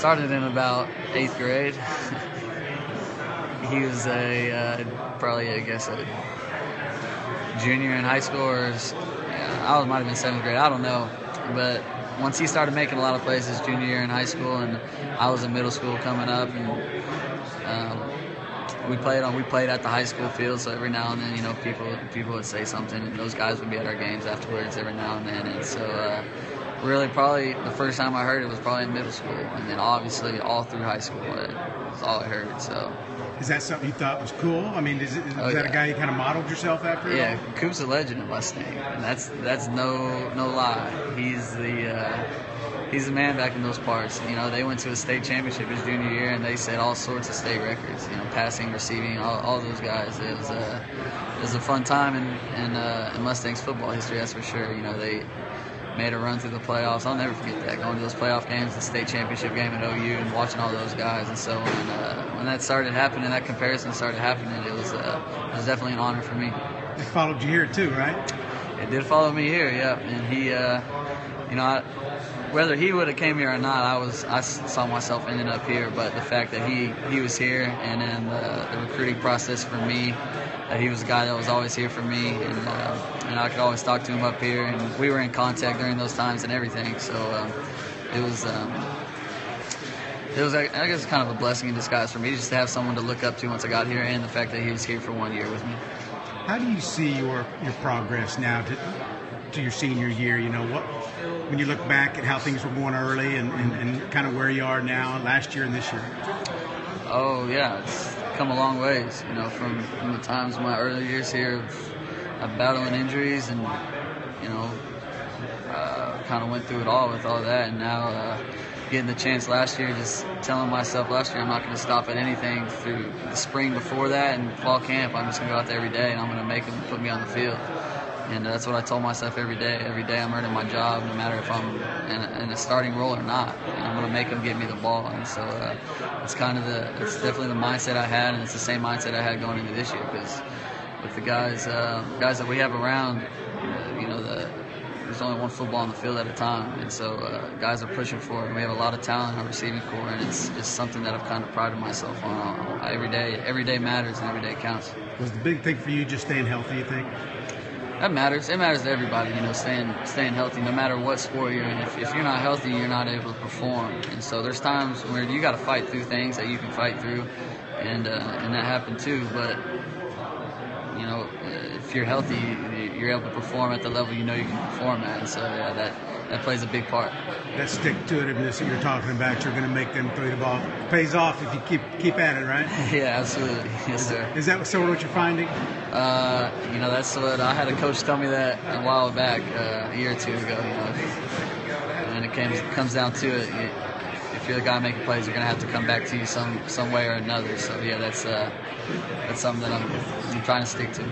Started in about 8th grade. He was probably, I guess, a junior in high school, or I might have been 7th grade. I don't know. But once he started making a lot of plays his junior year in high school, and I was in middle school coming up, and we played at the high school field. So every now and then, people would say something, and those guys would be at our games afterwards every now and then. And so really, probably the first time I heard it was probably in middle school, and then obviously all through high school it was all I heard. So. Is that something you thought was cool? I mean, is that a guy you kind of modeled yourself after? Yeah, Coop's a legend in Mustang, and that's no lie. He's the man back in those parts. They went to a state championship his junior year, and they set all sorts of state records. Passing, receiving, all those guys. It was a fun time in Mustang's football history, that's for sure. They made a run through the playoffs. I'll never forget that, going to those playoff games, the state championship game at OU, and watching all those guys. And so when that started happening, that comparison started happening, it was definitely an honor for me. It followed you here too, right? It did follow me here, yeah. And he, whether he would have came here or not, I saw myself ending up here. But the fact that he was here, and then the recruiting process for me, he was a guy that was always here for me, and I could always talk to him up here, and we were in contact during those times and everything. So it was, I guess, kind of a blessing in disguise for me just to have someone to look up to once I got here, and the fact that he was here for 1 year with me. How do you see your progress now to your senior year? When you look back at how things were going early and kind of where you are now, last year and this year? Oh, yeah, it's come a long ways, from the times in my early years here of battling injuries, and, kind of went through it all with all that, and now getting the chance last year, just telling myself last year I'm not going to stop at anything through the spring before that and fall camp. I'm just going to go out there every day, and I'm going to make them put me on the field. And that's what I told myself every day. Every day I'm earning my job, no matter if I'm in a starting role or not. And I'm going to make them get me the ball. And so it's definitely the mindset I had, and it's the same mindset I had going into this year. Because with the guys that we have around, there's only one football on the field at a time. And so guys are pushing for it. And we have a lot of talent in our receiving corps, and it's just something that I've kind of prided myself on. Every day matters, and every day counts. Was the big thing for you just staying healthy, you think? That matters. It matters to everybody, staying healthy, no matter what sport you're in. If you're not healthy, you're not able to perform. And so there's times where you got to fight through things that you can fight through, and that happened too. But if you're healthy, you're able to perform at the level you can perform at. And so that plays a big part. That stick-to-itiveness that you're talking about, you're going to make them throw the ball. It pays off if you keep at it, right? Yeah, absolutely. Yes, sir. Is that sort of what you're finding? That's what I had a coach tell me that a while back, a year or two ago. And it comes down to it. If you're the guy making plays, you're going to have to come back to you some way or another. So yeah, that's something that I'm trying to stick to.